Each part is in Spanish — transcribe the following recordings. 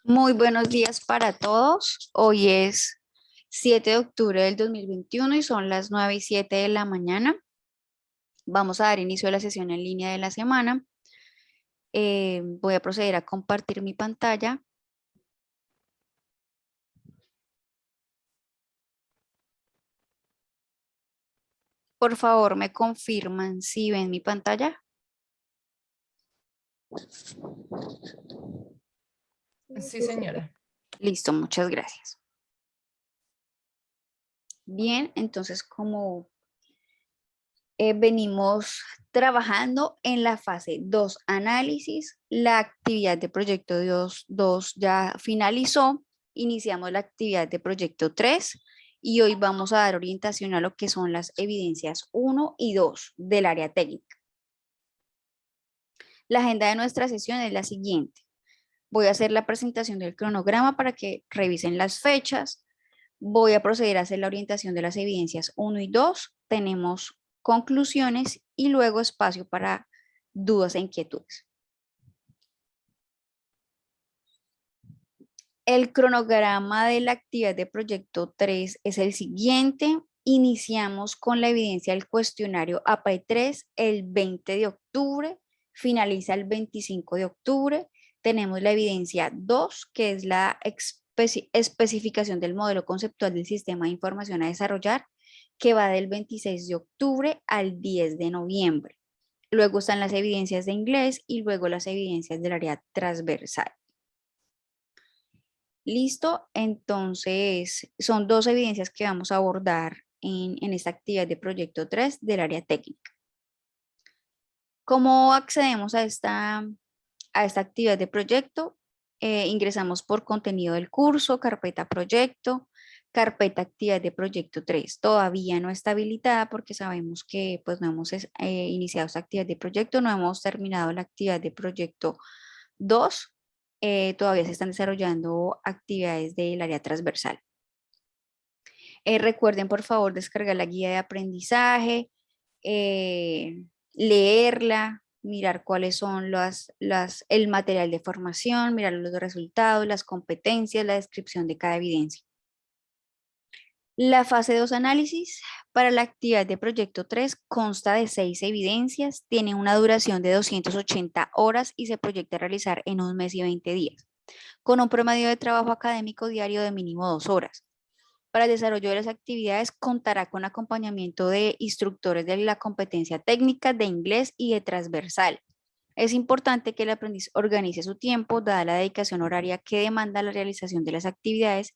Muy buenos días para todos. Hoy es 7 de octubre del 2021 y son las 9:07 de la mañana. Vamos a dar inicio a la sesión en línea de la semana. Voy a proceder a compartir mi pantalla. Por favor, me confirman si ven mi pantalla. Sí, señora. Listo, muchas gracias. Bien, entonces como venimos trabajando en la fase 2 análisis. La actividad de proyecto 2 ya finalizó. Iniciamos la actividad de proyecto 3 y hoy vamos a dar orientación a lo que son las evidencias 1 y 2 del área técnica. La agenda de nuestra sesión es la siguiente. Voy a hacer la presentación del cronograma para que revisen las fechas. Voy a proceder a hacer la orientación de las evidencias 1 y 2. Tenemos conclusiones y luego espacio para dudas e inquietudes. El cronograma de la actividad de proyecto 3 es el siguiente. Iniciamos con la evidencia del cuestionario AP3 el 20 de octubre, finaliza el 25 de octubre. Tenemos la evidencia 2, que es la especificación del modelo conceptual del sistema de información a desarrollar, que va del 26 de octubre al 10 de noviembre. Luego están las evidencias de inglés y luego las evidencias del área transversal. Listo, entonces son dos evidencias que vamos a abordar en esta actividad de proyecto 3 del área técnica. ¿Cómo accedemos a esta actividad de proyecto? Ingresamos por contenido del curso, carpeta proyecto, carpeta actividad de proyecto 3. Todavía no está habilitada porque sabemos que pues no hemos iniciado esta actividad de proyecto, no hemos terminado la actividad de proyecto 2. Todavía se están desarrollando actividades del área transversal. Recuerden, por favor, descargar la guía de aprendizaje, leerla, mirar cuáles son el material de formación, mirar los resultados, las competencias, la descripción de cada evidencia. La fase 2 análisis para la actividad de proyecto 3 consta de 6 evidencias, tiene una duración de 280 horas y se proyecta realizar en 1 mes y 20 días, con un promedio de trabajo académico diario de mínimo 2 horas. Para el desarrollo de las actividades contará con acompañamiento de instructores de la competencia técnica, de inglés y de transversal. Es importante que el aprendiz organice su tiempo, dada la dedicación horaria que demanda la realización de las actividades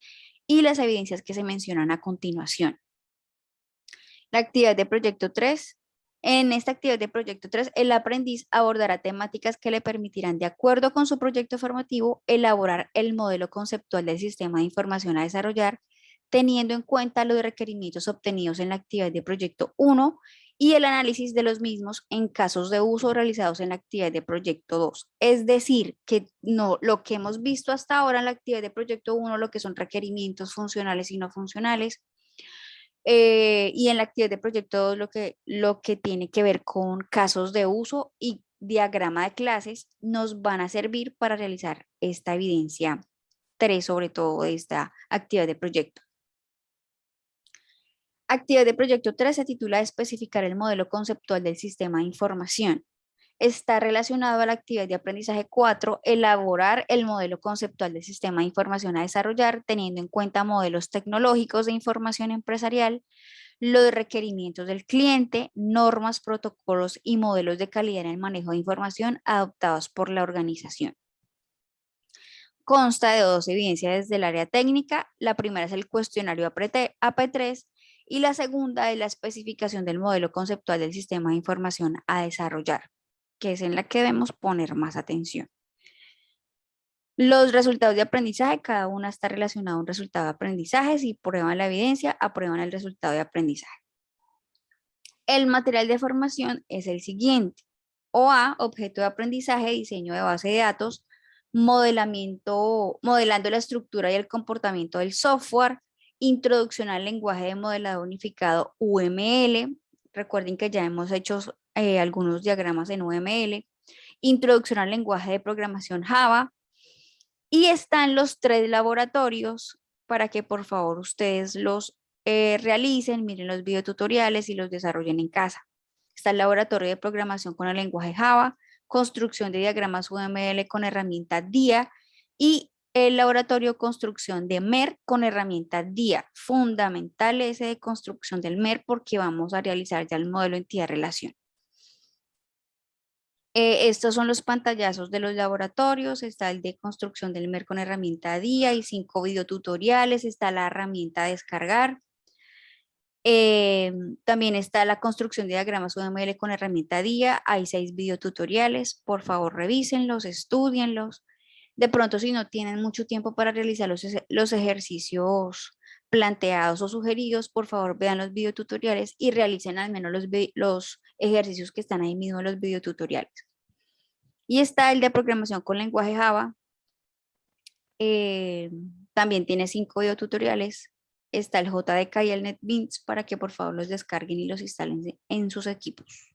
y las evidencias que se mencionan a continuación. La actividad de proyecto 3. En esta actividad de proyecto 3, el aprendiz abordará temáticas que le permitirán, de acuerdo con su proyecto formativo, elaborar el modelo conceptual del sistema de información a desarrollar, teniendo en cuenta los requerimientos obtenidos en la actividad de proyecto 1 y el análisis de los mismos en casos de uso realizados en la actividad de proyecto 2. Es decir, que no, lo que hemos visto hasta ahora en la actividad de proyecto 1, lo que son requerimientos funcionales y no funcionales, y en la actividad de proyecto 2, lo que tiene que ver con casos de uso y diagrama de clases, nos van a servir para realizar esta evidencia 3, sobre todo de esta actividad de proyecto. Actividad de proyecto 3 se titula Especificar el modelo conceptual del sistema de información. Está relacionado a la actividad de aprendizaje 4, elaborar el modelo conceptual del sistema de información a desarrollar, teniendo en cuenta modelos tecnológicos de información empresarial, los requerimientos del cliente, normas, protocolos y modelos de calidad en el manejo de información adoptados por la organización. Consta de 2 evidencias del área técnica. La primera es el cuestionario AP3 y la segunda es la especificación del modelo conceptual del sistema de información a desarrollar, que es en la que debemos poner más atención. Los resultados de aprendizaje, cada una está relacionada a un resultado de aprendizaje. Si prueban la evidencia, aprueban el resultado de aprendizaje. El material de formación es el siguiente. OA, objeto de aprendizaje, diseño de base de datos, modelando la estructura y el comportamiento del software, introducción al lenguaje de modelado unificado UML. Recuerden que ya hemos hecho algunos diagramas en UML. Introducción al lenguaje de programación Java Y están los 3 laboratorios para que por favor ustedes los realicen, miren los videotutoriales y los desarrollen en casa. Está el laboratorio de programación con el lenguaje Java, construcción de diagramas UML con herramienta DIA y el laboratorio de construcción de MER con herramienta DIA. Fundamental ese de construcción del MER porque vamos a realizar ya el modelo entidad-relación. Estos son los pantallazos de los laboratorios, está el de construcción del MER con herramienta DIA y 5 videotutoriales, está la herramienta descargar. También está la construcción de diagramas UML con herramienta DIA, hay 6 videotutoriales, por favor revísenlos, estudienlos. De pronto si no tienen mucho tiempo para realizar los ejercicios planteados o sugeridos, por favor vean los videotutoriales y realicen al menos los ejercicios que están ahí mismo en los videotutoriales. Y está el de programación con lenguaje Java. También tiene 5 videotutoriales. Está el JDK y el NetBeans para que por favor los descarguen y los instalen en sus equipos.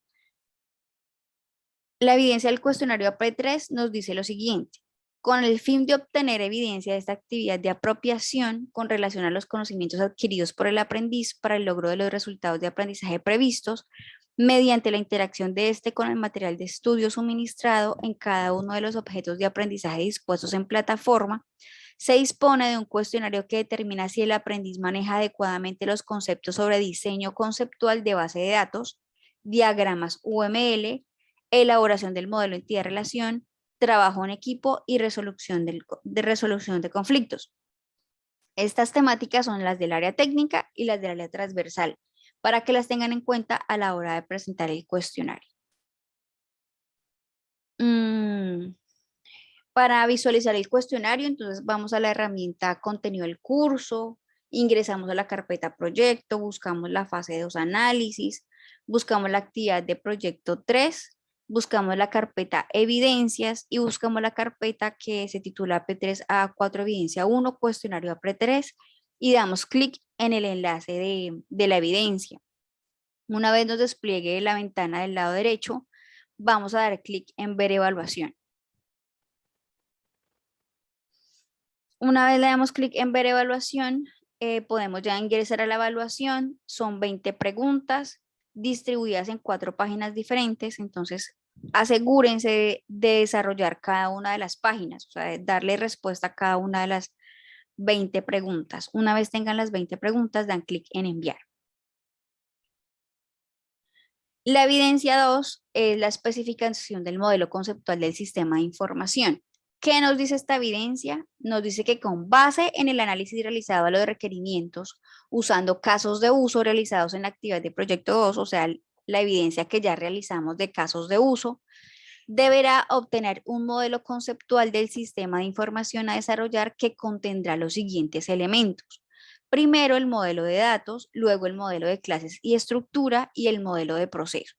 La evidencia del cuestionario AP3 nos dice lo siguiente. Con el fin de obtener evidencia de esta actividad de apropiación con relación a los conocimientos adquiridos por el aprendiz para el logro de los resultados de aprendizaje previstos, mediante la interacción de este con el material de estudio suministrado en cada uno de los objetos de aprendizaje dispuestos en plataforma, se dispone de un cuestionario que determina si el aprendiz maneja adecuadamente los conceptos sobre diseño conceptual de base de datos, diagramas UML, elaboración del modelo entidad-relación, trabajo en equipo y resolución de conflictos. Estas temáticas son las del área técnica y las del área transversal, para que las tengan en cuenta a la hora de presentar el cuestionario. Para visualizar el cuestionario, entonces vamos a la herramienta contenido del curso, ingresamos a la carpeta proyecto, buscamos la fase 2 análisis, buscamos la actividad de proyecto 3, buscamos la carpeta evidencias y buscamos la carpeta que se titula P3A4 evidencia 1, cuestionario AP3 y damos clic en el enlace de la evidencia. Una vez nos despliegue la ventana del lado derecho, vamos a dar clic en ver evaluación. Una vez le damos clic en ver evaluación, podemos ya ingresar a la evaluación. Son 20 preguntas distribuidas en 4 páginas diferentes. Entonces, asegúrense de desarrollar cada una de las páginas, o sea, de darle respuesta a cada una de las 20 preguntas. Una vez tengan las 20 preguntas, dan clic en enviar. La evidencia 2 es la especificación del modelo conceptual del sistema de información. ¿Qué nos dice esta evidencia? Nos dice que con base en el análisis realizado a los requerimientos, usando casos de uso realizados en la actividad de proyecto 2, o sea, la evidencia que ya realizamos de casos de uso, deberá obtener un modelo conceptual del sistema de información a desarrollar que contendrá los siguientes elementos. Primero el modelo de datos, luego el modelo de clases y estructura y el modelo de procesos.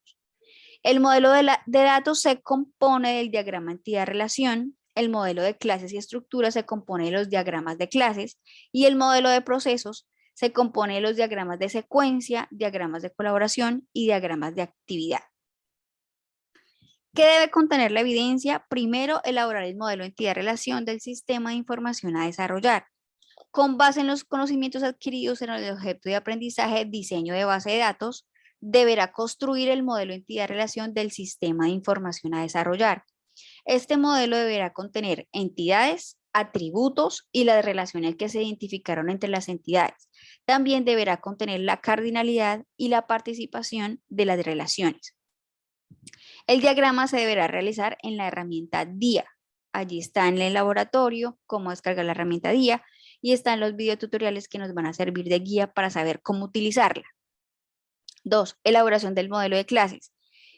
El modelo de datos se compone del diagrama entidad-relación, el modelo de clases y estructura se compone de los diagramas de clases y el modelo de procesos se compone de los diagramas de secuencia, diagramas de colaboración y diagramas de actividad. ¿Qué debe contener la evidencia? Primero, elaborar el modelo entidad-relación del sistema de información a desarrollar. Con base en los conocimientos adquiridos en el objeto de aprendizaje, diseño de base de datos, deberá construir el modelo entidad-relación del sistema de información a desarrollar. Este modelo deberá contener entidades, atributos y las relaciones que se identificaron entre las entidades. También deberá contener la cardinalidad y la participación de las relaciones. El diagrama se deberá realizar en la herramienta DIA. Allí está en el laboratorio cómo descargar la herramienta DIA y están los videotutoriales que nos van a servir de guía para saber cómo utilizarla. 2. Elaboración del modelo de clases.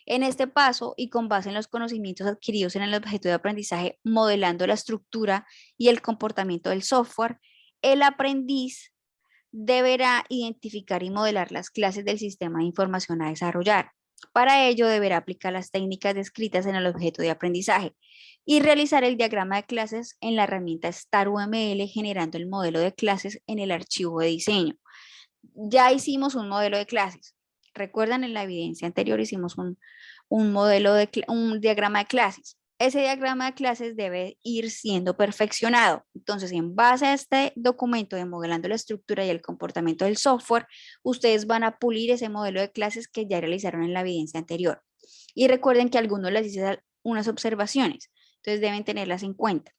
En este paso y con base en los conocimientos adquiridos en el objeto de aprendizaje, modelando la estructura y el comportamiento del software, el aprendiz deberá identificar y modelar las clases del sistema de información a desarrollar. Para ello deberá aplicar las técnicas descritas en el objeto de aprendizaje y realizar el diagrama de clases en la herramienta StarUML generando el modelo de clases en el archivo de diseño. Ya hicimos un modelo de clases. Recuerdan, en la evidencia anterior hicimos un diagrama de clases. ese diagrama de clases debe ir siendo perfeccionado. Entonces, en base a este documento de modelando la estructura y el comportamiento del software, ustedes van a pulir ese modelo de clases que ya realizaron en la evidencia anterior. Y recuerden que algunos les hice unas observaciones, entonces deben tenerlas en cuenta.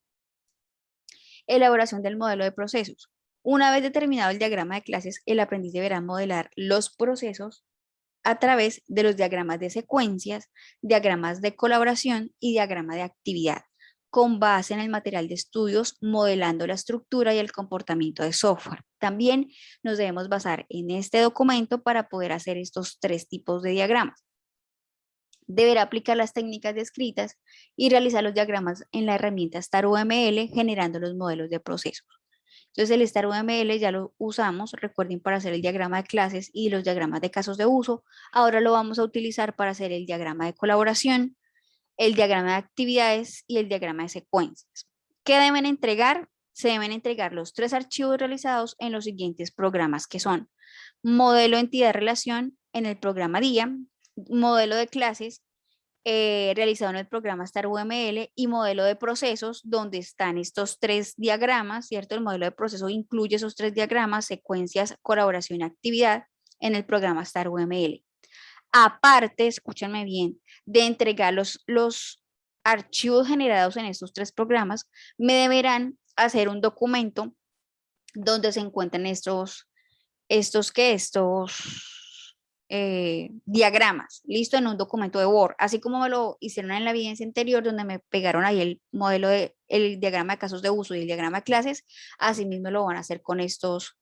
Elaboración del modelo de procesos. Una vez determinado el diagrama de clases, el aprendiz deberá modelar los procesos a través de los diagramas de secuencias, diagramas de colaboración y diagrama de actividad, con base en el material de estudios, modelando la estructura y el comportamiento de software. También nos debemos basar en este documento para poder hacer estos 3 tipos de diagramas. Deberá aplicar las técnicas descritas y realizar los diagramas en la herramienta StarUML, generando los modelos de procesos. Entonces el StarUML ya lo usamos, recuerden, para hacer el diagrama de clases y los diagramas de casos de uso. Ahora lo vamos a utilizar para hacer el diagrama de colaboración, el diagrama de actividades y el diagrama de secuencias. ¿Qué deben entregar? Se deben entregar los 3 archivos realizados en los siguientes programas, que son modelo entidad-relación en el programa DIA, modelo de clases realizado en el programa StarUML y modelo de procesos, donde están estos 3 diagramas, ¿cierto? El modelo de proceso incluye esos 3 diagramas, secuencias, colaboración y actividad en el programa StarUML. Aparte, escúchenme bien, de entregar los archivos generados en estos 3 programas, me deberán hacer un documento donde se encuentran estos diagramas, listo, en un documento de Word, así como me lo hicieron en la evidencia anterior, donde me pegaron ahí el modelo el diagrama de casos de uso y el diagrama de clases, así mismo lo van a hacer con estos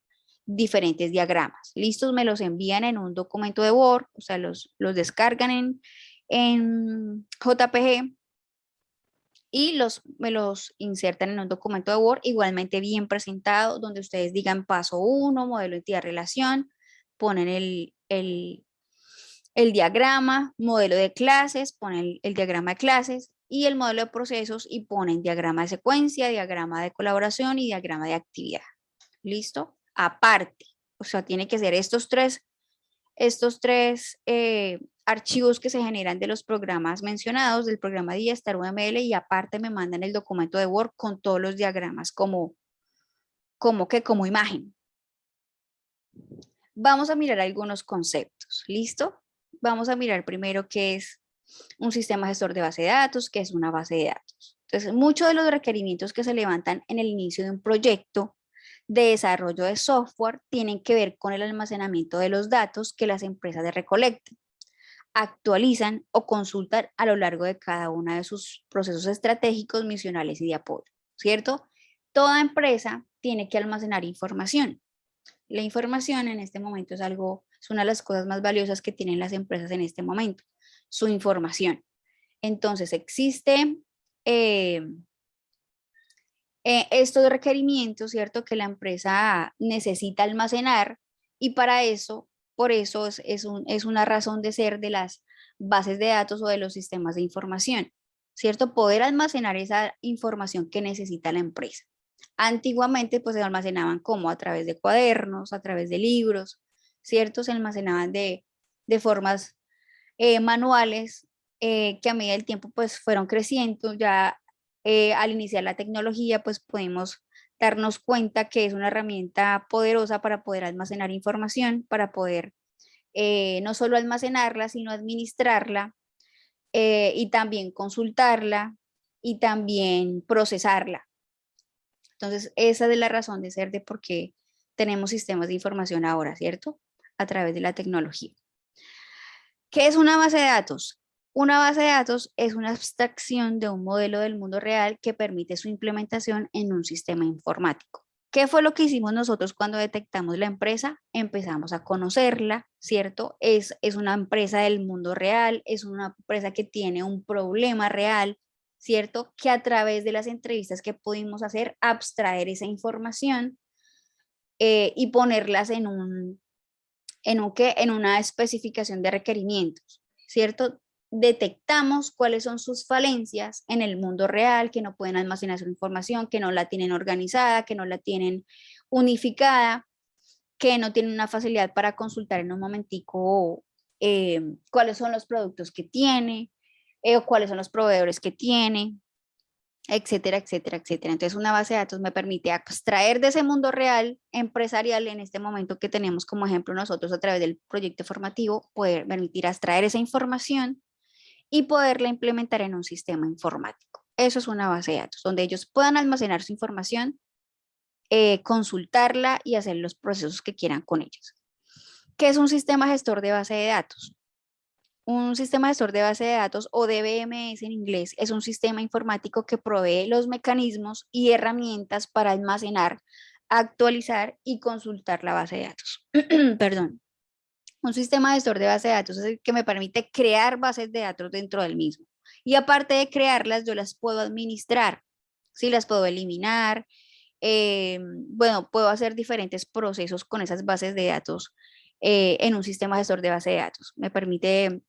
diferentes diagramas. Listos, me los envían en un documento de Word, o sea, los descargan en JPG y me los insertan en un documento de Word igualmente bien presentado, donde ustedes digan paso 1, modelo entidad relación, ponen el diagrama, modelo de clases, ponen el diagrama de clases y el modelo de procesos y ponen diagrama de secuencia, diagrama de colaboración y diagrama de actividad. ¿Listo? Aparte, o sea, tiene que ser estos tres archivos que se generan de los programas mencionados, del programa DIA, StarUML, y aparte me mandan el documento de Word con todos los diagramas como imagen. Vamos a mirar algunos conceptos, ¿listo? Vamos a mirar primero qué es un sistema gestor de base de datos, qué es una base de datos. Entonces, muchos de los requerimientos que se levantan en el inicio de un proyecto de desarrollo de software tienen que ver con el almacenamiento de los datos que las empresas recolectan, actualizan o consultan a lo largo de cada uno de sus procesos estratégicos, misionales y de apoyo, ¿cierto? Toda empresa tiene que almacenar información. La información en este momento es una de las cosas más valiosas que tienen las empresas en este momento, su información. Entonces, existe estos requerimientos, ¿cierto? Que la empresa necesita almacenar y para eso, por eso es una razón de ser de las bases de datos o de los sistemas de información, ¿cierto? Poder almacenar esa información que necesita la empresa. Antiguamente, pues se almacenaban como a través de cuadernos, a través de libros, ¿cierto? Se almacenaban de formas manuales que a medida del tiempo pues fueron creciendo. Ya al iniciar la tecnología pues pudimos darnos cuenta que es una herramienta poderosa para poder almacenar información, para poder no solo almacenarla, sino administrarla y también consultarla y también procesarla. Entonces, esa es la razón de ser de por qué tenemos sistemas de información ahora, ¿cierto? A través de la tecnología. ¿Qué es una base de datos? Una base de datos es una abstracción de un modelo del mundo real que permite su implementación en un sistema informático. ¿Qué fue lo que hicimos nosotros cuando detectamos la empresa? Empezamos a conocerla, ¿cierto? Es una empresa del mundo real, es una empresa que tiene un problema real, ¿cierto? Que a través de las entrevistas que pudimos hacer, abstraer esa información y ponerlas en una especificación de requerimientos, ¿cierto? Detectamos cuáles son sus falencias en el mundo real, que no pueden almacenar su información, que no la tienen organizada, que no la tienen unificada, que no tienen una facilidad para consultar en un momentico cuáles son los productos que tiene, o cuáles son los proveedores que tiene, etcétera, etcétera, etcétera. Entonces, una base de datos me permite abstraer de ese mundo real empresarial en este momento que tenemos como ejemplo nosotros a través del proyecto formativo, poder permitir abstraer esa información y poderla implementar en un sistema informático. Eso es una base de datos, donde ellos puedan almacenar su información, consultarla y hacer los procesos que quieran con ellos. ¿Qué es un sistema gestor de base de datos? Un sistema gestor de base de datos o DBMS en inglés es un sistema informático que provee los mecanismos y herramientas para almacenar, actualizar y consultar la base de datos. Perdón. Un sistema gestor de base de datos es el que me permite crear bases de datos dentro del mismo. Y aparte de crearlas, yo las puedo administrar, ¿sí? Las puedo eliminar. Bueno, puedo hacer diferentes procesos con esas bases de datos en un sistema gestor de base de datos. Me permite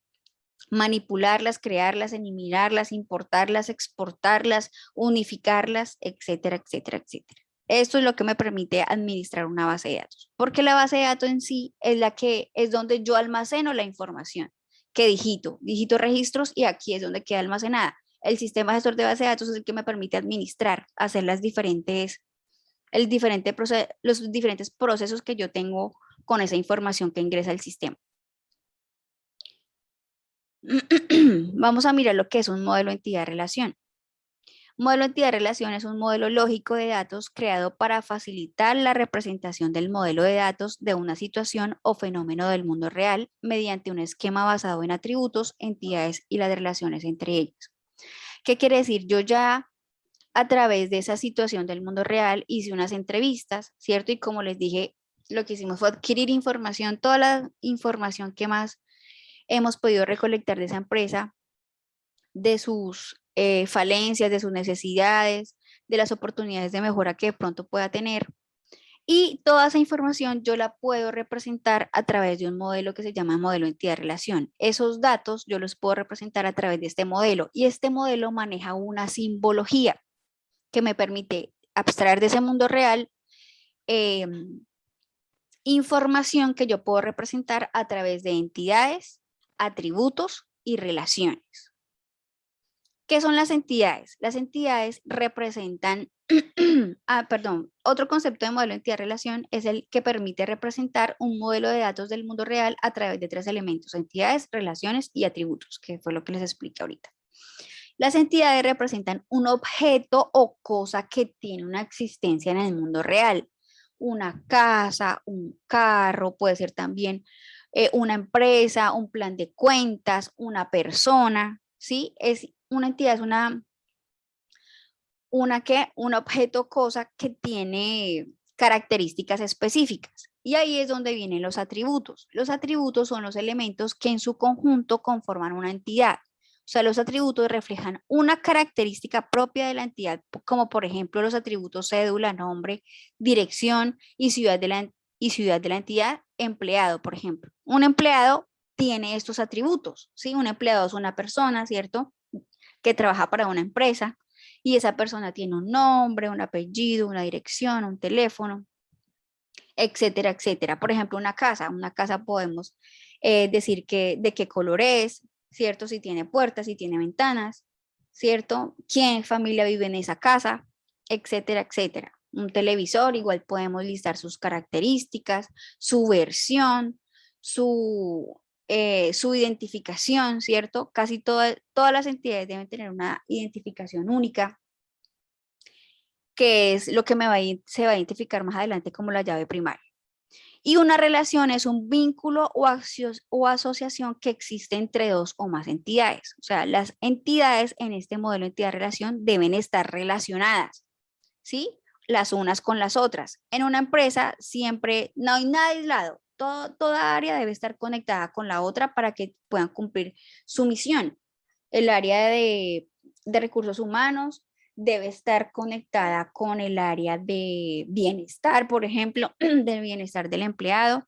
manipularlas, crearlas, eliminarlas, importarlas, exportarlas, unificarlas, etcétera, etcétera, etcétera. Esto es lo que me permite administrar una base de datos, porque la base de datos en sí es la que es donde yo almaceno la información que digito registros y aquí es donde queda almacenada. El sistema gestor de base de datos es el que me permite administrar, hacer los diferentes procesos que yo tengo con esa información que ingresa al sistema. Vamos a mirar lo que es un modelo entidad-relación. Modelo entidad-relación es un modelo lógico de datos creado para facilitar la representación del modelo de datos de una situación o fenómeno del mundo real mediante un esquema basado en atributos, entidades y las relaciones entre ellas. ¿Qué quiere decir? Yo ya a través de esa situación del mundo real hice unas entrevistas, ¿cierto? Y como les dije, lo que hicimos fue adquirir información, toda la información que más hemos podido recolectar de esa empresa, de sus falencias, de sus necesidades, de las oportunidades de mejora que de pronto pueda tener. Y toda esa información yo la puedo representar a través de un modelo que se llama modelo entidad-relación. Esos datos yo los puedo representar a través de este modelo y este modelo maneja una simbología que me permite abstraer de ese mundo real eh, información que yo puedo representar a través de entidades, atributos y relaciones. ¿Qué son las entidades? Las entidades representan, otro concepto de modelo de entidad-relación es el que permite representar un modelo de datos del mundo real a través de tres elementos: entidades, relaciones y atributos, que fue lo que les expliqué ahorita. Las entidades representan un objeto o cosa que tiene una existencia en el mundo real. Una casa, un carro, puede ser también una empresa, un plan de cuentas, una persona, ¿sí? Una entidad es un objeto o cosa que tiene características específicas. Y ahí es donde vienen los atributos. Los atributos son los elementos que en su conjunto conforman una entidad. O sea, los atributos reflejan una característica propia de la entidad, como por ejemplo los atributos cédula, nombre, dirección y ciudad de la entidad, empleado, por ejemplo. Un empleado tiene estos atributos, ¿sí? Un empleado es una persona, ¿cierto? Que trabaja para una empresa y esa persona tiene un nombre, un apellido, una dirección, un teléfono, etcétera, etcétera. Por ejemplo, una casa podemos decir de qué color es, ¿cierto? Si tiene puertas, si tiene ventanas, ¿cierto? ¿Quién familia vive en esa casa? Etcétera, etcétera. Un televisor, igual podemos listar sus características, su versión, su identificación, ¿cierto? Todas las entidades deben tener una identificación única, que es lo que se va a identificar más adelante como la llave primaria. Y una relación es un vínculo o asociación que existe entre dos o más entidades. O sea, las entidades en este modelo de entidad-relación deben estar relacionadas, ¿sí? Las unas con las otras. En una empresa siempre no hay nada aislado. Toda área debe estar conectada con la otra para que puedan cumplir su misión. El área de recursos humanos debe estar conectada con el área de bienestar, por ejemplo, del bienestar del empleado,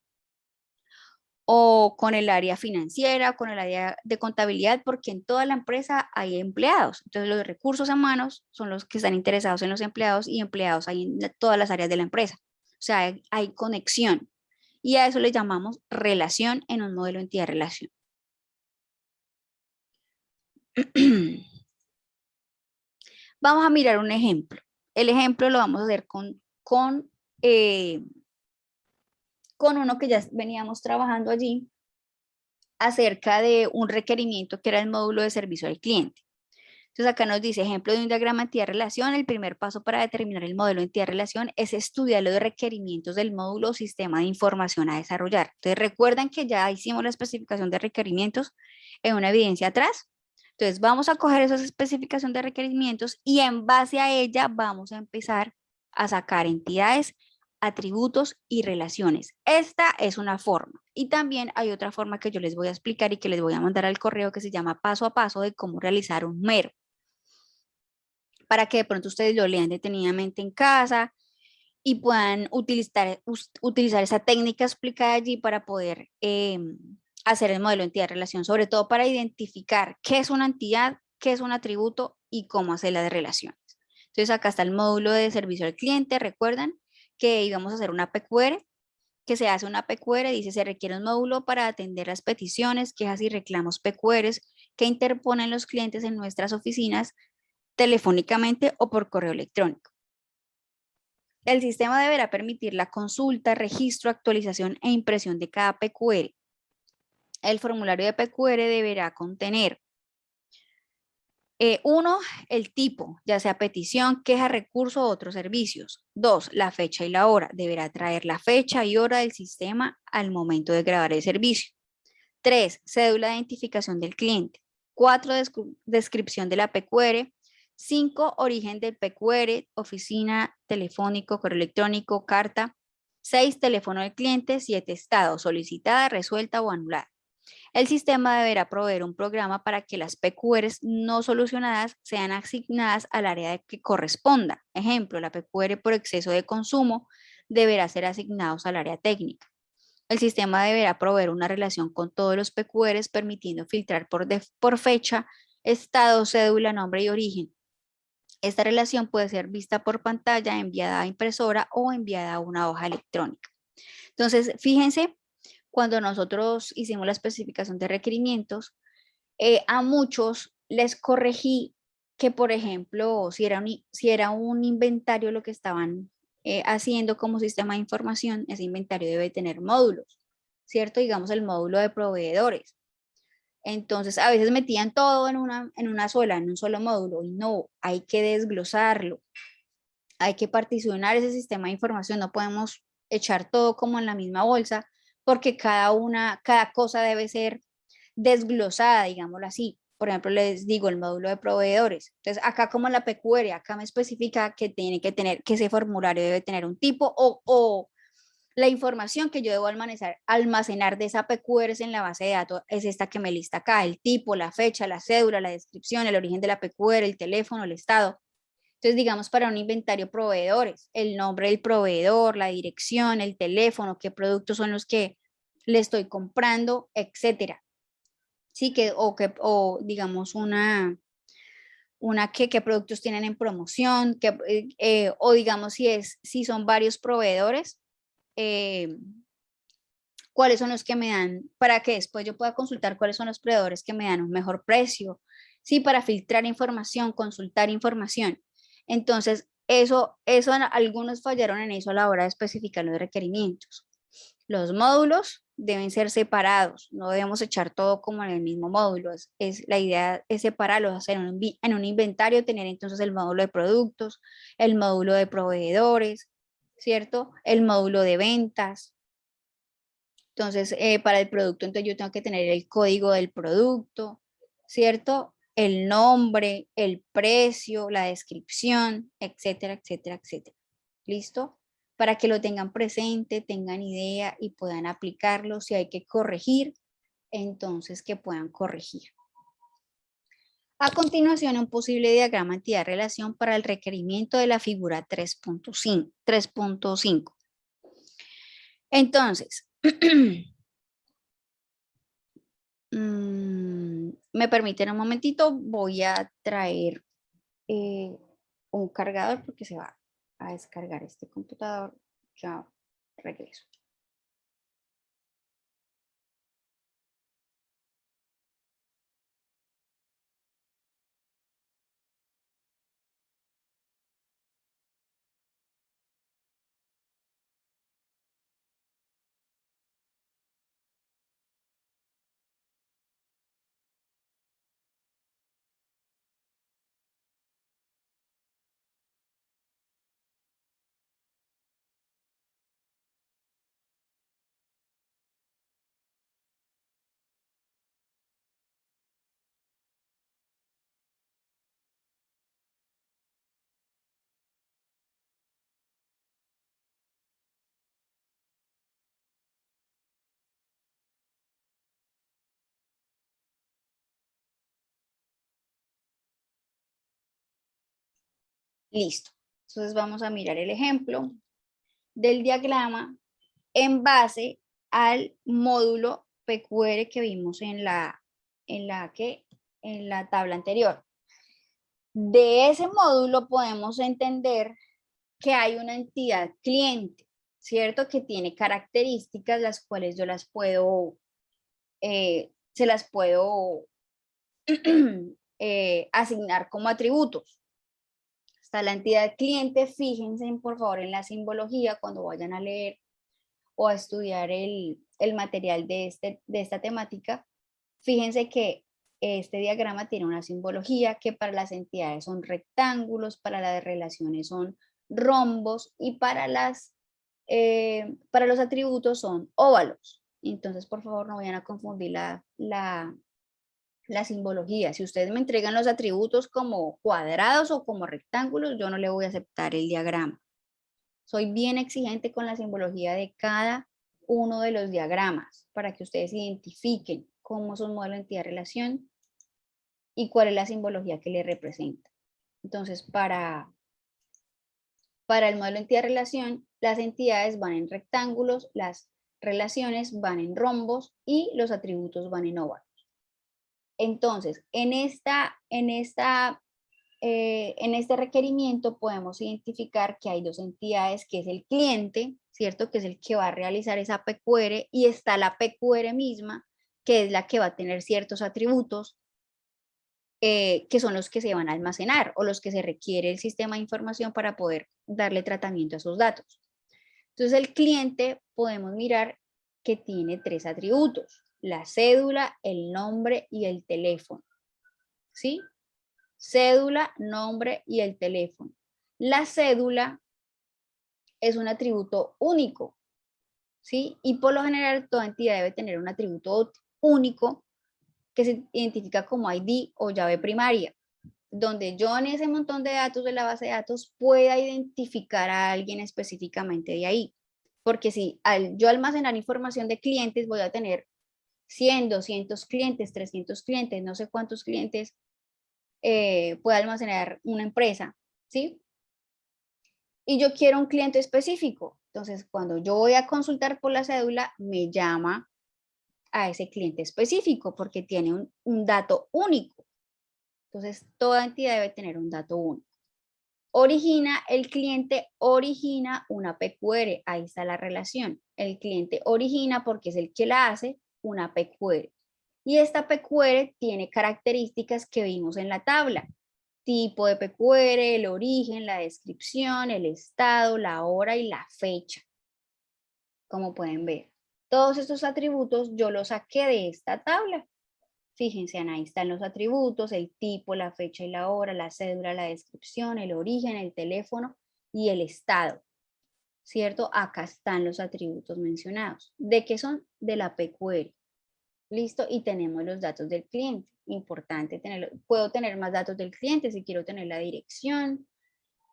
o con el área financiera, con el área de contabilidad, porque en toda la empresa hay empleados. Entonces, los recursos humanos son los que están interesados en los empleados y empleados hay en todas las áreas de la empresa. O sea, hay conexión. Y a eso le llamamos relación en un modelo de entidad-relación. Vamos a mirar un ejemplo. El ejemplo lo vamos a hacer con uno que ya veníamos trabajando allí acerca de un requerimiento que era el módulo de servicio al cliente. Entonces acá nos dice, ejemplo de un diagrama entidad-relación, el primer paso para determinar el modelo entidad-relación es estudiar los requerimientos del módulo o sistema de información a desarrollar. Entonces recuerdan que ya hicimos la especificación de requerimientos en una evidencia atrás. Entonces vamos a coger esa especificación de requerimientos y en base a ella vamos a empezar a sacar entidades, atributos y relaciones. Esta es una forma. Y también hay otra forma que yo les voy a explicar y que les voy a mandar al correo que se llama paso a paso de cómo realizar un MER, para que de pronto ustedes lo lean detenidamente en casa y puedan utilizar esa técnica explicada allí para poder hacer el modelo de entidad-relación, sobre todo para identificar qué es una entidad, qué es un atributo y cómo hacer las relaciones. Entonces acá está el módulo de servicio al cliente, recuerdan que íbamos a hacer una PQR, que se hace una PQR, dice se requiere un módulo para atender las peticiones, quejas y reclamos PQRs que interponen los clientes en nuestras oficinas telefónicamente o por correo electrónico. El sistema deberá permitir la consulta, registro, actualización e impresión de cada PQR. El formulario de PQR deberá contener uno, el tipo, ya sea petición, queja, recurso o otros servicios. 2, la fecha y la hora. Deberá traer la fecha y hora del sistema al momento de grabar el servicio. 3, cédula de identificación del cliente. 4, descripción de la PQR. 5, origen del PQR, oficina, telefónico, correo electrónico, carta. 6, teléfono del cliente. 7, estado, solicitada, resuelta o anulada. El sistema deberá proveer un programa para que las PQRs no solucionadas sean asignadas al área que corresponda. Ejemplo, la PQR por exceso de consumo deberá ser asignados al área técnica. El sistema deberá proveer una relación con todos los PQRs permitiendo filtrar por fecha, estado, cédula, nombre y origen. Esta relación puede ser vista por pantalla, enviada a impresora o enviada a una hoja electrónica. Entonces, fíjense, cuando nosotros hicimos la especificación de requerimientos, a muchos les corregí que, por ejemplo, si era un inventario lo que estaban haciendo como sistema de información, ese inventario debe tener módulos, ¿cierto? Digamos el módulo de proveedores. Entonces, a veces metían todo en en un solo módulo, y no, hay que desglosarlo, hay que particionar ese sistema de información, no podemos echar todo como en la misma bolsa, porque cada cosa debe ser desglosada, digámoslo así. Por ejemplo, les digo el módulo de proveedores. Entonces, acá como la PQR, acá me especifica que tiene que tener, que ese formulario debe tener un tipo o la información que yo debo almacenar de esa PQR en la base de datos es esta que me lista acá, el tipo, la fecha, la cédula, la descripción, el origen de la PQR, el teléfono, el estado. Entonces, digamos, para un inventario proveedores, el nombre del proveedor, la dirección, el teléfono, qué productos son los que le estoy comprando, etcétera. Sí, o digamos qué productos tienen en promoción, o digamos si son varios proveedores, eh, cuáles son los que me dan, para que después yo pueda consultar cuáles son los proveedores que me dan un mejor precio, sí, para filtrar información, consultar información. Entonces, algunos fallaron en eso a la hora de especificar los requerimientos. Los módulos deben ser separados, no debemos echar todo como en el mismo módulo. La idea es separarlos, hacer en un inventario, tener entonces el módulo de productos, el módulo de proveedores, ¿cierto? El módulo de ventas. Entonces, para el producto, entonces yo tengo que tener el código del producto, ¿cierto? El nombre, el precio, la descripción, etcétera, etcétera, etcétera. ¿Listo? Para que lo tengan presente, tengan idea y puedan aplicarlo. Si hay que corregir, entonces que puedan corregir. A continuación, un posible diagrama entidad-relación para el requerimiento de la figura 3.5. Entonces, me permiten un momentito, voy a traer un cargador porque se va a descargar este computador. Ya regreso. Listo. Entonces vamos a mirar el ejemplo del diagrama en base al módulo PQR que vimos en la tabla anterior. De ese módulo podemos entender que hay una entidad cliente, ¿cierto? Que tiene características las cuales yo las puedo, se las puedo asignar como atributos. Está la entidad cliente, fíjense por favor en la simbología cuando vayan a leer o a estudiar el material de esta temática. Fíjense que este diagrama tiene una simbología que para las entidades son rectángulos, para las relaciones son rombos y para los atributos son óvalos. Entonces, por favor, no vayan a confundir la simbología. Si ustedes me entregan los atributos como cuadrados o como rectángulos, yo no le voy a aceptar el diagrama. Soy bien exigente con la simbología de cada uno de los diagramas para que ustedes identifiquen cómo es un modelo de entidad-relación y cuál es la simbología que le representa. Entonces, para el modelo de entidad-relación, las entidades van en rectángulos, las relaciones van en rombos y los atributos van en óvalos. Entonces, en este requerimiento podemos identificar que hay dos entidades, que es el cliente, ¿cierto? Que es el que va a realizar esa PQR, y está la PQR misma, que es la que va a tener ciertos atributos, que son los que se van a almacenar o los que se requiere el sistema de información para poder darle tratamiento a esos datos. Entonces, el cliente podemos mirar que tiene tres atributos: la cédula, el nombre y el teléfono, ¿sí? Cédula, nombre y el teléfono. La cédula es un atributo único, ¿sí? Y por lo general toda entidad debe tener un atributo único que se identifica como ID o llave primaria, donde yo en ese montón de datos de la base de datos pueda identificar a alguien específicamente de ahí. Porque si al yo almacenar información de clientes voy a tener 100, 200 clientes, 300 clientes, no sé cuántos clientes puede almacenar una empresa, ¿sí? Y yo quiero un cliente específico. Entonces, cuando yo voy a consultar por la cédula, me llama a ese cliente específico porque tiene un dato único. Entonces, toda entidad debe tener un dato único. El cliente origina una PQR. Ahí está la relación. El cliente origina, porque es el que la hace, una PQR. Y esta PQR tiene características que vimos en la tabla: tipo de PQR, el origen, la descripción, el estado, la hora y la fecha. Como pueden ver, todos estos atributos yo los saqué de esta tabla. Fíjense, ahí están los atributos: el tipo, la fecha y la hora, la cédula, la descripción, el origen, el teléfono y el estado, ¿cierto? Acá están los atributos mencionados. ¿De qué son? De la PQR. Listo, y tenemos los datos del cliente. Importante tenerlo. Puedo tener más datos del cliente si quiero tener la dirección,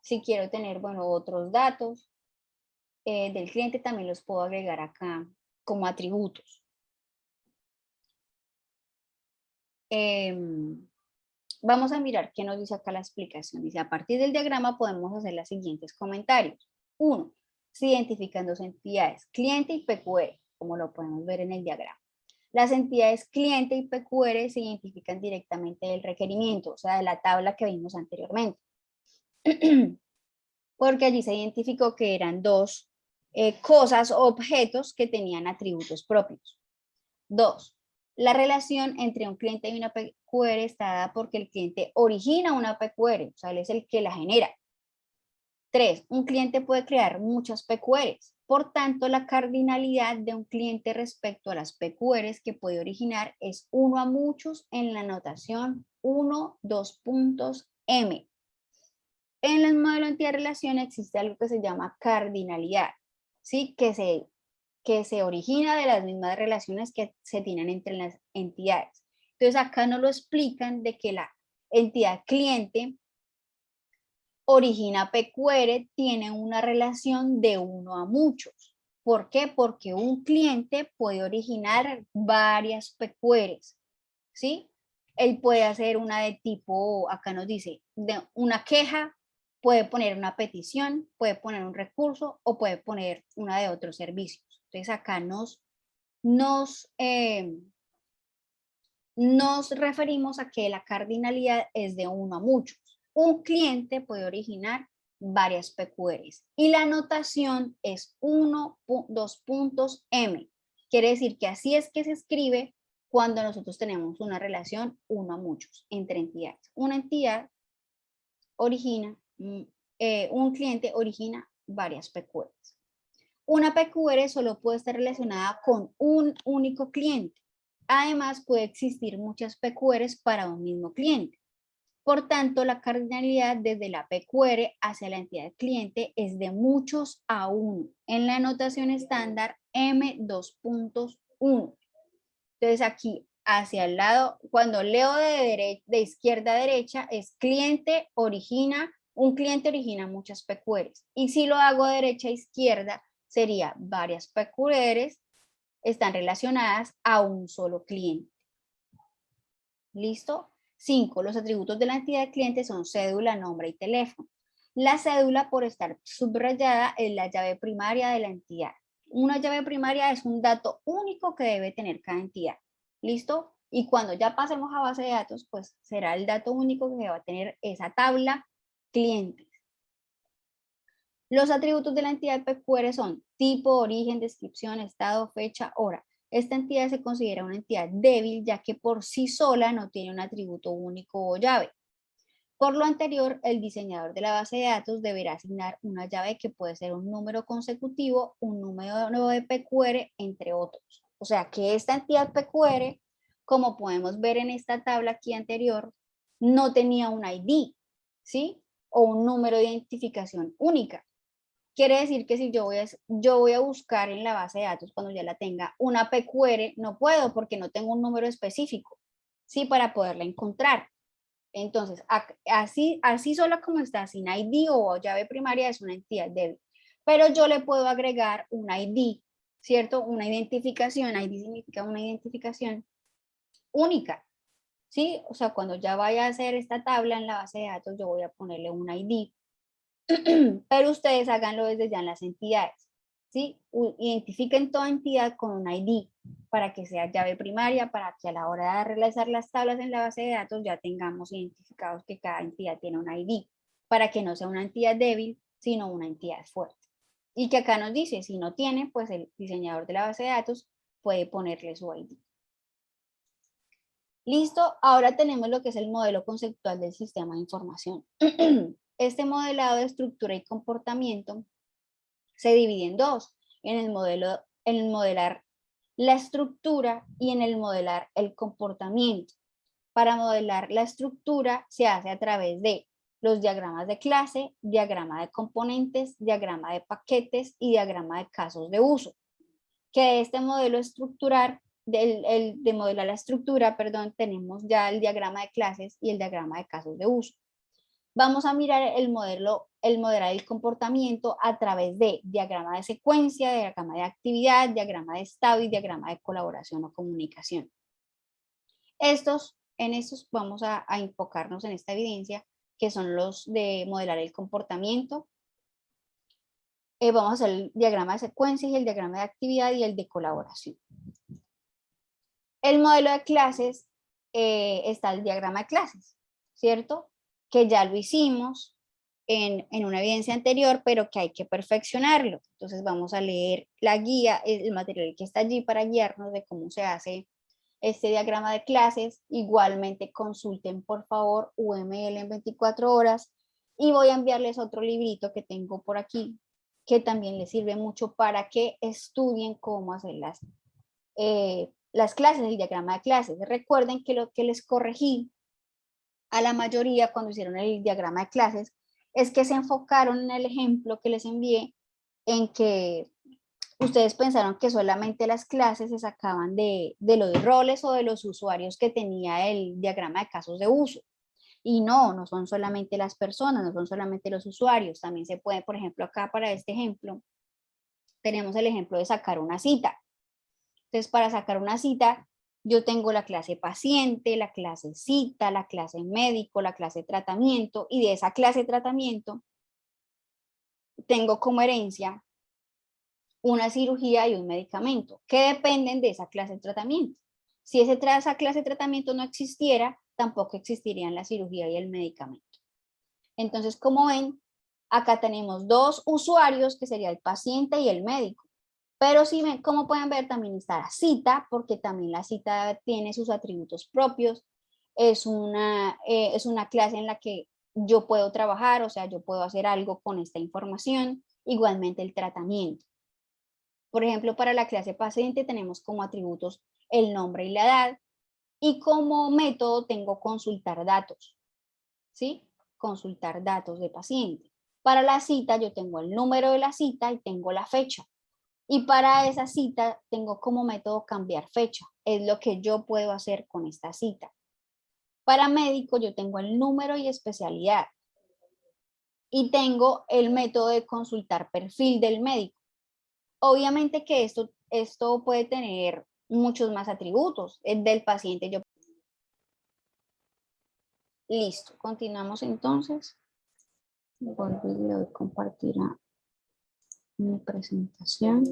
si quiero tener, bueno, otros datos del cliente, también los puedo agregar acá como atributos. Vamos a mirar qué nos dice acá la explicación. Dice: a partir del diagrama podemos hacer los siguientes comentarios. 1. Se identifican dos entidades, cliente y PQR, como lo podemos ver en el diagrama. Las entidades cliente y PQR se identifican directamente del requerimiento, o sea, de la tabla que vimos anteriormente. Porque allí se identificó que eran dos cosas o objetos que tenían atributos propios. 2. La relación entre un cliente y una PQR está dada porque el cliente origina una PQR, o sea, él es el que la genera. 3. Un cliente puede crear muchas PQRs. Por tanto, la cardinalidad de un cliente respecto a las PQRs que puede originar es 1 a muchos en la notación 1, 2 puntos M. En el modelo de entidad-relación existe algo que se llama cardinalidad, ¿sí? Que se origina de las mismas relaciones que se tienen entre las entidades. Entonces, acá nos lo explican de que la entidad cliente origina PQR, tiene una relación de 1 a muchos. ¿Por qué? Porque un cliente puede originar varias PQRs, ¿sí? Él puede hacer una de tipo, acá nos dice, de una queja, puede poner una petición, puede poner un recurso o puede poner una de otros servicios. Entonces acá nos referimos a que la cardinalidad es de uno a muchos. Un cliente puede originar varias PQRs y la notación es 1, 2 puntos M. Quiere decir que así es que se escribe cuando nosotros tenemos una relación uno a muchos entre entidades. Una entidad origina, un cliente origina varias PQRs. Una PQR solo puede estar relacionada con un único cliente. Además, puede existir muchas PQRs para un mismo cliente. Por tanto, la cardinalidad desde la PQR hacia la entidad cliente es de muchos a uno. En la notación estándar M2.1. Entonces aquí hacia el lado, cuando leo de izquierda a derecha, es cliente origina, un cliente origina muchas PQRs. Y si lo hago de derecha a izquierda, sería varias PQRs están relacionadas a un solo cliente. ¿Listo? 5. Los atributos de la entidad cliente son cédula, nombre y teléfono. La cédula, por estar subrayada, es la llave primaria de la entidad. Una llave primaria es un dato único que debe tener cada entidad. ¿Listo? Y cuando ya pasemos a base de datos, pues será el dato único que va a tener esa tabla clientes. Los atributos de la entidad PQR son tipo, origen, descripción, estado, fecha, hora. Esta entidad se considera una entidad débil ya que por sí sola no tiene un atributo único o llave. Por lo anterior, el diseñador de la base de datos deberá asignar una llave que puede ser un número consecutivo, un número nuevo de PQR, entre otros. O sea que esta entidad PQR, como podemos ver en esta tabla aquí anterior, no tenía un ID, ¿sí? O un número de identificación única. Quiere decir que si yo voy a buscar en la base de datos cuando ya la tenga una PQR, no puedo porque no tengo un número específico, ¿sí? Para poderla encontrar. Entonces, así sola como está, sin ID o llave primaria, es una entidad débil. Pero yo le puedo agregar un ID, ¿cierto? Una identificación, ID significa una identificación única, ¿sí? O sea, cuando ya vaya a hacer esta tabla en la base de datos, yo voy a ponerle un ID. Pero ustedes háganlo desde ya en las entidades, ¿sí? Identifiquen toda entidad con un ID para que sea llave primaria, para que a la hora de realizar las tablas en la base de datos ya tengamos identificados que cada entidad tiene un ID, para que no sea una entidad débil, sino una entidad fuerte. Y que acá nos dice, si no tiene, pues el diseñador de la base de datos puede ponerle su ID. Listo, ahora tenemos lo que es el modelo conceptual del sistema de información. Este modelado de estructura y comportamiento se divide en dos, en el modelar la estructura y en el modelar el comportamiento. Para modelar la estructura se hace a través de los diagramas de clase, diagrama de componentes, diagrama de paquetes y diagrama de casos de uso. Que de este modelo estructural, de modelar la estructura, perdón, tenemos ya el diagrama de clases y el diagrama de casos de uso. Vamos a mirar el modelar el comportamiento a través de diagrama de secuencia, diagrama de actividad, diagrama de estado y diagrama de colaboración o comunicación. En estos vamos a enfocarnos en esta evidencia, que son los de modelar el comportamiento. Vamos a hacer el diagrama de secuencia y el diagrama de actividad y el de colaboración. El modelo de clases, está el diagrama de clases, ¿cierto? Que ya lo hicimos en una evidencia anterior, pero que hay que perfeccionarlo. Entonces vamos a leer la guía, el material que está allí para guiarnos de cómo se hace este diagrama de clases. Igualmente consulten por favor UML en 24 horas y voy a enviarles otro librito que tengo por aquí que también les sirve mucho para que estudien cómo hacer las clases, el diagrama de clases. Recuerden que lo que les corregí a la mayoría cuando hicieron el diagrama de clases es que se enfocaron en el ejemplo que les envié, en que ustedes pensaron que solamente las clases se sacaban de los roles o de los usuarios que tenía el diagrama de casos de uso. Y no son solamente las personas, no son solamente los usuarios, también se puede, por ejemplo, acá para este ejemplo, tenemos el ejemplo de sacar una cita. Entonces, para sacar una cita, yo tengo la clase paciente, la clase cita, la clase médico, la clase tratamiento, y de esa clase tratamiento tengo como herencia una cirugía y un medicamento que dependen de esa clase de tratamiento. Si esa clase de tratamiento no existiera, tampoco existirían la cirugía y el medicamento. Entonces, como ven, acá tenemos dos usuarios, que sería el paciente y el médico. Pero si ven, como pueden ver, también está la cita, porque también la cita tiene sus atributos propios. Es una clase en la que yo puedo trabajar, o sea, yo puedo hacer algo con esta información. Igualmente el tratamiento. Por ejemplo, para la clase paciente tenemos como atributos el nombre y la edad, y como método tengo consultar datos, ¿sí? Consultar datos de paciente. Para la cita yo tengo el número de la cita y tengo la fecha. Y para esa cita tengo como método cambiar fecha. Es lo que yo puedo hacer con esta cita. Para médico yo tengo el número y especialidad. Y tengo el método de consultar perfil del médico. Obviamente que esto puede tener muchos más atributos. El del paciente yo... Listo, continuamos entonces. Vuelvo a compartir mi presentación.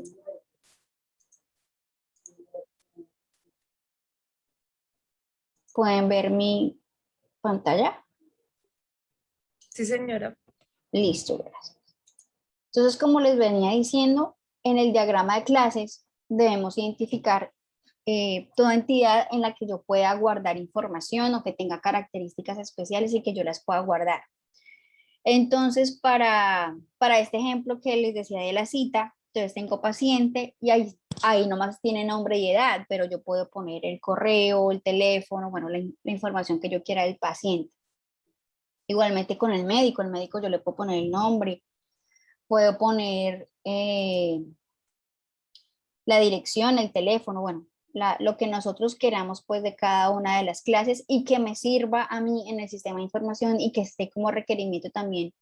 ¿Pueden ver mi pantalla? Sí, señora. Listo, gracias. Entonces, como les venía diciendo, en el diagrama de clases debemos identificar toda entidad en la que yo pueda guardar información o que tenga características especiales y que yo las pueda guardar. Entonces, para este ejemplo que les decía de la cita, entonces tengo paciente y ahí nomás tiene nombre y edad, pero yo puedo poner el correo, el teléfono, bueno, la información que yo quiera del paciente. Igualmente con el médico yo le puedo poner el nombre, puedo poner la dirección, el teléfono, bueno, lo que nosotros queramos pues de cada una de las clases y que me sirva a mí en el sistema de información y que esté como requerimiento también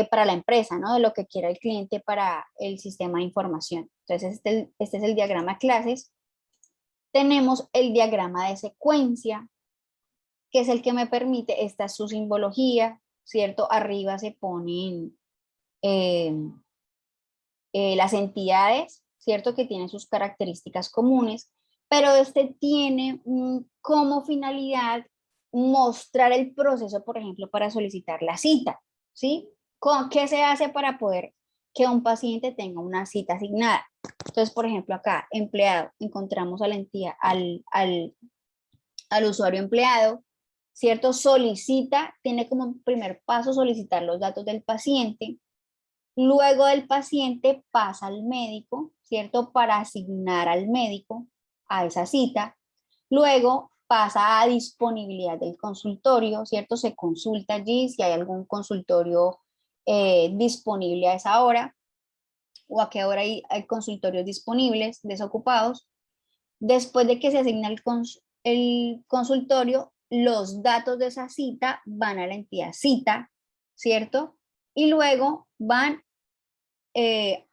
para la empresa, ¿no? De lo que quiera el cliente para el sistema de información. Entonces, este es el diagrama de clases. Tenemos el diagrama de secuencia, que es el que me permite, esta es su simbología, ¿cierto? Arriba se ponen eh, las entidades, ¿cierto? Que tienen sus características comunes, pero este tiene como finalidad mostrar el proceso, por ejemplo, para solicitar la cita, ¿sí? ¿Qué se hace para poder que un paciente tenga una cita asignada? Entonces, por ejemplo, acá, empleado, encontramos a la entidad, al usuario empleado, ¿cierto? Solicita, tiene como primer paso solicitar los datos del paciente. Luego del paciente pasa al médico, ¿cierto? Para asignar al médico a esa cita. Luego pasa a disponibilidad del consultorio, ¿cierto? Se consulta allí si hay algún consultorio disponible a esa hora o a qué hora hay consultorios disponibles, desocupados. Después de que se asigna el consultorio, los datos de esa cita van a la entidad cita, ¿cierto? Y luego van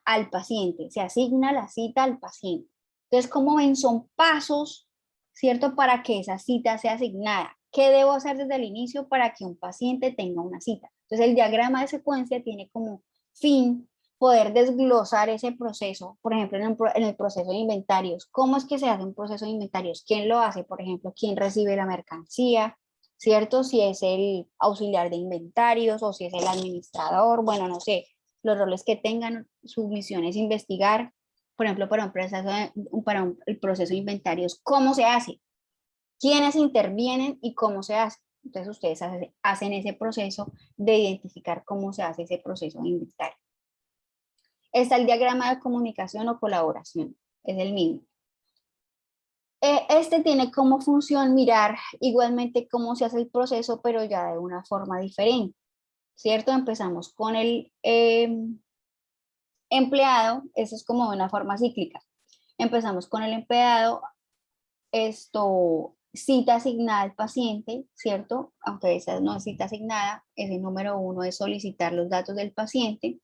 al paciente, se asigna la cita al paciente. Entonces, como ven, son pasos, ¿cierto? Para que esa cita sea asignada. ¿Qué debo hacer desde el inicio para que un paciente tenga una cita? Entonces, el diagrama de secuencia tiene como fin poder desglosar ese proceso, por ejemplo, en el proceso de inventarios. ¿Cómo es que se hace un proceso de inventarios? ¿Quién lo hace? Por ejemplo, ¿quién recibe la mercancía? ¿Cierto? Si es el auxiliar de inventarios o si es el administrador, bueno, no sé, los roles que tengan, su misión es investigar, por ejemplo, para el proceso de inventarios, cómo se hace, quiénes intervienen y cómo se hace. Entonces ustedes hacen ese proceso de identificar cómo se hace ese proceso de inventario. Está el diagrama de comunicación o colaboración, es el mismo. Este tiene como función mirar igualmente cómo se hace el proceso, pero ya de una forma diferente, ¿cierto? Empezamos con el empleado, eso es como de una forma cíclica. Empezamos con el empleado, cita asignada al paciente, ¿cierto? Aunque esa no es cita asignada, ese número 1 es solicitar los datos del paciente.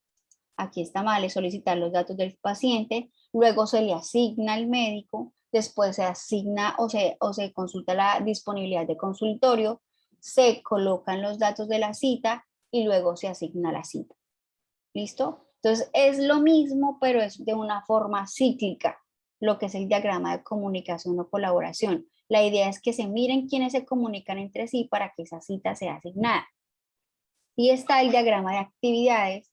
Aquí está mal, es solicitar los datos del paciente, luego se le asigna al médico, después se asigna o se consulta la disponibilidad de consultorio, se colocan los datos de la cita y luego se asigna la cita. ¿Listo? Entonces es lo mismo, pero es de una forma cíclica, lo que es el diagrama de comunicación o colaboración. La idea es que se miren quiénes se comunican entre sí para que esa cita sea asignada. Y está el diagrama de actividades,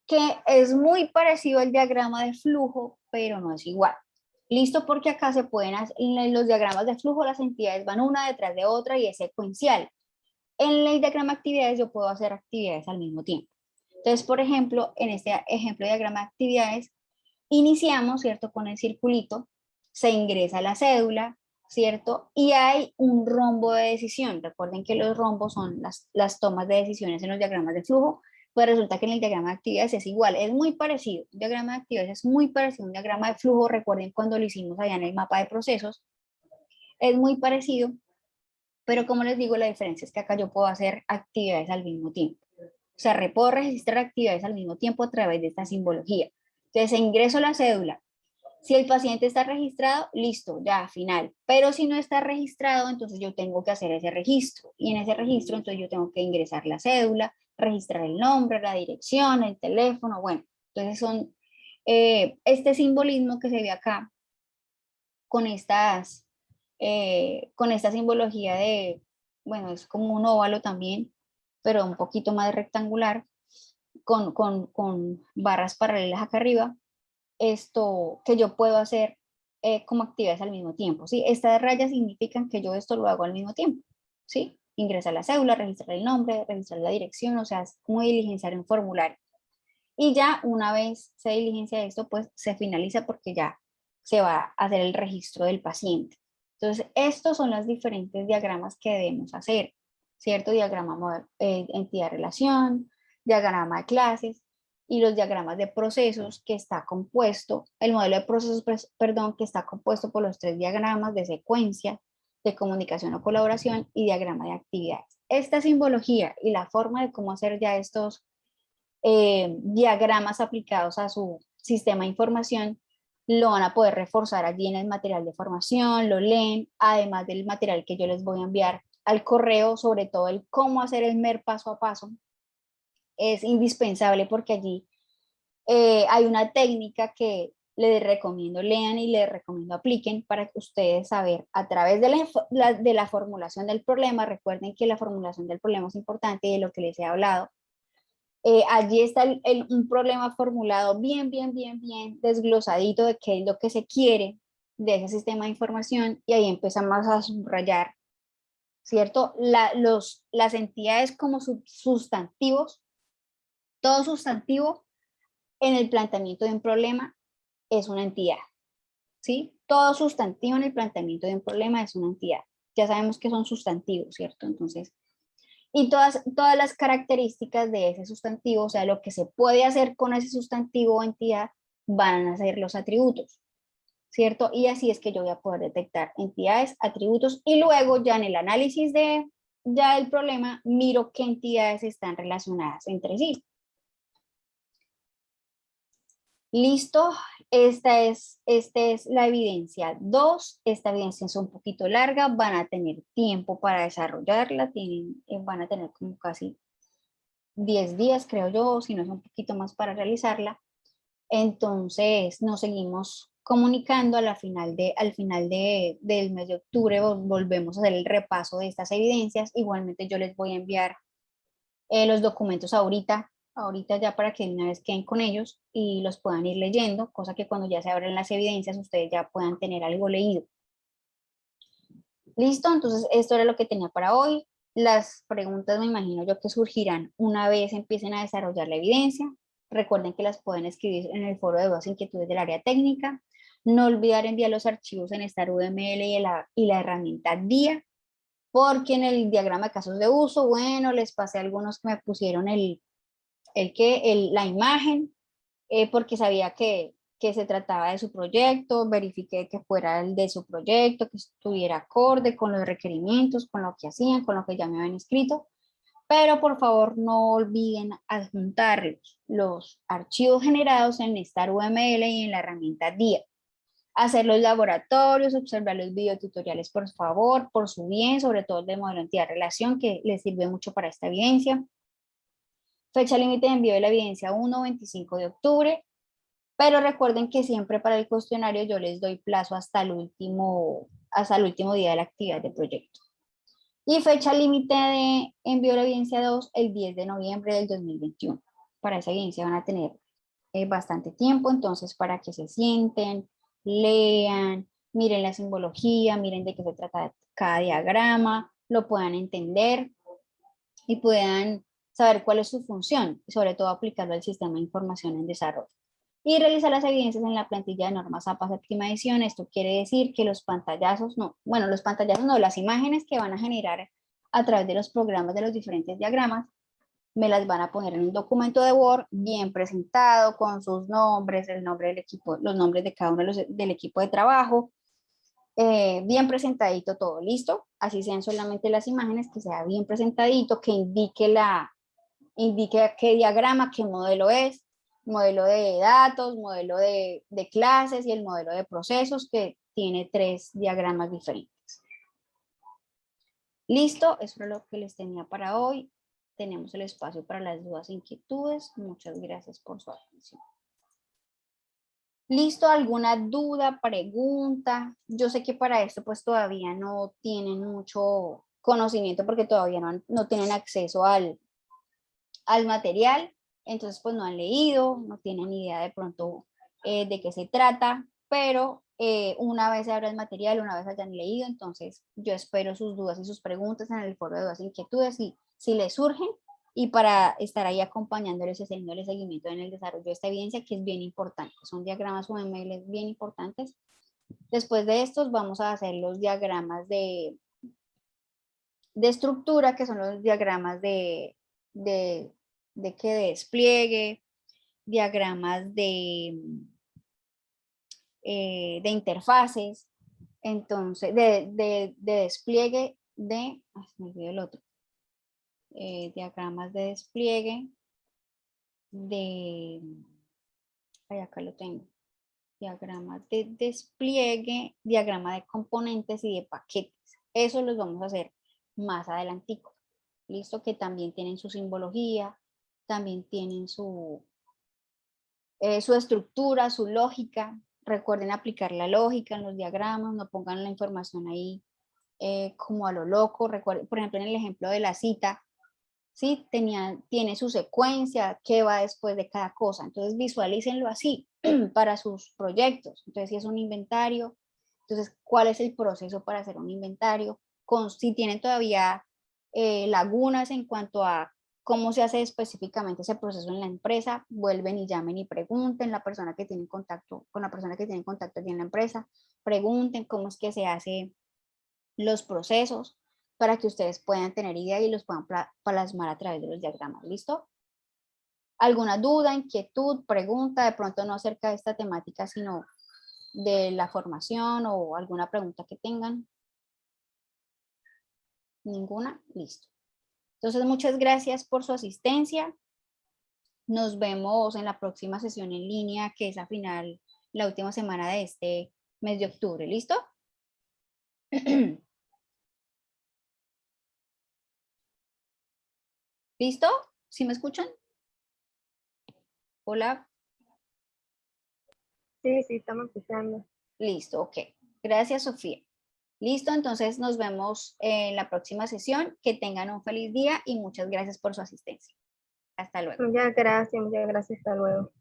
que es muy parecido al diagrama de flujo, pero no es igual. Listo, porque acá se pueden hacer, en los diagramas de flujo las entidades van una detrás de otra y es secuencial. En el diagrama de actividades yo puedo hacer actividades al mismo tiempo. Entonces, por ejemplo, en este ejemplo de diagrama de actividades, iniciamos, ¿cierto? Con el circulito, se ingresa la cédula, ¿cierto? Y hay un rombo de decisión. Recuerden que los rombos son las tomas de decisiones en los diagramas de flujo. Pues resulta que en el diagrama de actividades es igual, es muy parecido. Un diagrama de actividades es muy parecido a un diagrama de flujo. Recuerden cuando lo hicimos allá en el mapa de procesos, es muy parecido, pero como les digo, la diferencia es que acá yo puedo hacer actividades al mismo tiempo. O sea, puedo registrar actividades al mismo tiempo a través de esta simbología. Entonces, ingreso la cédula. Si el paciente está registrado, listo, ya, final. Pero si no está registrado, entonces yo tengo que hacer ese registro. Y en ese registro, entonces yo tengo que ingresar la cédula, registrar el nombre, la dirección, el teléfono, bueno. Entonces son este simbolismo que se ve acá con con esta simbología de, bueno, es como un óvalo también, pero un poquito más rectangular, con barras paralelas acá arriba, esto que yo puedo hacer como actividades al mismo tiempo, ¿sí? Estas rayas significan que yo esto lo hago al mismo tiempo, ¿sí? Ingresar la cédula, registrar el nombre, registrar la dirección, o sea, es como diligenciar un formulario. Y ya una vez se diligencia esto, pues se finaliza porque ya se va a hacer el registro del paciente. Entonces, estos son los diferentes diagramas que debemos hacer, ¿cierto? Diagrama entidad-relación, diagrama de clases y los diagramas de procesos que está compuesto, el modelo de procesos, perdón, que está compuesto por los 3 diagramas de secuencia, de comunicación o colaboración y diagrama de actividades. Esta simbología y la forma de cómo hacer ya estos diagramas aplicados a su sistema de información, lo van a poder reforzar allí en el material de formación, lo leen, además del material que yo les voy a enviar al correo, sobre todo el cómo hacer el MER paso a paso, es indispensable porque allí hay una técnica que les recomiendo lean y les recomiendo apliquen para que ustedes saber a través de la formulación del problema. Recuerden que la formulación del problema es importante y de lo que les he hablado. Allí está un problema formulado bien desglosadito de qué es lo que se quiere de ese sistema de información y ahí empezamos a subrayar, ¿cierto? Las entidades como sustantivos, todo sustantivo en el planteamiento de un problema es una entidad, ¿sí? Todo sustantivo en el planteamiento de un problema es una entidad. Ya sabemos que son sustantivos, ¿cierto? Entonces, y todas las características de ese sustantivo, o sea, lo que se puede hacer con ese sustantivo o entidad, van a ser los atributos, ¿cierto? Y así es que yo voy a poder detectar entidades, atributos, y luego ya en el análisis de ya el problema, miro qué entidades están relacionadas entre sí. Listo, esta es la evidencia 2. Esta evidencia es un poquito larga, van a tener tiempo para desarrollarla, van a tener como casi 10 días, creo yo, si no es un poquito más para realizarla. Entonces nos seguimos comunicando al final del mes de octubre, volvemos a hacer el repaso de estas evidencias. Igualmente yo les voy a enviar los documentos ahorita ya para que una vez queden con ellos y los puedan ir leyendo, cosa que cuando ya se abran las evidencias ustedes ya puedan tener algo leído. Listo, entonces esto era lo que tenía para hoy. Las preguntas me imagino yo que surgirán una vez empiecen a desarrollar la evidencia. Recuerden que las pueden escribir en el foro de dudas e inquietudes del área técnica. No olvidar enviar los archivos en Star UML y la herramienta DIA, porque en el diagrama de casos de uso, bueno, les pasé a algunos que me pusieron la imagen, porque sabía que se trataba de su proyecto, verifiqué que fuera el de su proyecto, que estuviera acorde con los requerimientos, con lo que hacían, con lo que ya me habían escrito, pero por favor no olviden adjuntar los archivos generados en Star UML y en la herramienta DIA. Hacer los laboratorios, observar los videotutoriales, por favor, por su bien, sobre todo el de modelo entidad relación, que les sirve mucho para esta evidencia. Fecha límite de envío de la evidencia 1-25 de octubre, pero recuerden que siempre para el cuestionario yo les doy plazo hasta el último día de la actividad de proyecto. Y fecha límite de envío de la evidencia 2, el 10 de noviembre del 2021. Para esa evidencia van a tener bastante tiempo, entonces para que se sienten, lean, miren la simbología, miren de qué se trata cada diagrama, lo puedan entender y puedan saber cuál es su función, y sobre todo aplicarlo al sistema de información en desarrollo. Y realizar las evidencias en la plantilla de normas APA séptima edición. Esto quiere decir que los pantallazos, las imágenes que van a generar a través de los programas de los diferentes diagramas, me las van a poner en un documento de Word bien presentado, con sus nombres, el nombre del equipo, los nombres de cada uno del equipo de trabajo, bien presentadito todo, ¿listo? Así sean solamente las imágenes, que sea bien presentadito, que indique qué diagrama, qué modelo es, modelo de datos, modelo de clases y el modelo de procesos, que tiene 3 diagramas diferentes. Listo, eso es lo que les tenía para hoy. Tenemos el espacio para las dudas e inquietudes. Muchas gracias por su atención. ¿Listo? ¿Alguna duda, pregunta? Yo sé que para esto pues todavía no tienen mucho conocimiento porque todavía no tienen acceso al material, entonces pues no han leído, no tienen idea de pronto de qué se trata, pero una vez se abra el material, una vez hayan leído, entonces yo espero sus dudas y sus preguntas en el foro de dudas e inquietudes si les surgen, y para estar ahí acompañándoles y haciéndoles seguimiento en el desarrollo de esta evidencia, que es bien importante. Son diagramas UML bien importantes. Después de estos vamos a hacer los diagramas de estructura, que son los diagramas de despliegue, diagramas de interfaces, entonces, de despliegue de, me olvidó el otro, diagramas de despliegue de, acá lo tengo, diagramas de despliegue, diagrama de componentes y de paquetes. Eso los vamos a hacer más adelantico. Listo, que también tienen su simbología, también tienen su estructura, su lógica. Recuerden aplicar la lógica en los diagramas, no pongan la información ahí como a lo loco. Recuerden, por ejemplo, en el ejemplo de la cita, ¿sí? Tiene su secuencia, qué va después de cada cosa. Entonces visualícenlo así para sus proyectos. Entonces, si es un inventario, entonces, ¿cuál es el proceso para hacer un inventario? Si tienen todavía lagunas en cuanto a cómo se hace específicamente ese proceso en la empresa, vuelven y llamen y pregunten con la persona que tienen contacto aquí en la empresa, pregunten cómo es que se hacen los procesos, para que ustedes puedan tener idea y los puedan plasmar a través de los diagramas. ¿Listo? ¿Alguna duda, inquietud, pregunta, de pronto no acerca de esta temática, sino de la formación, o alguna pregunta que tengan? ¿Ninguna? Listo. Entonces, muchas gracias por su asistencia. Nos vemos en la próxima sesión en línea, que es la última semana de este mes de octubre. ¿Listo? ¿Listo? ¿Sí me escuchan? Hola. Sí, estamos escuchando. Listo, ok. Gracias, Sofía. Listo, entonces nos vemos en la próxima sesión. Que tengan un feliz día y muchas gracias por su asistencia. Hasta luego. Muchas gracias, hasta luego.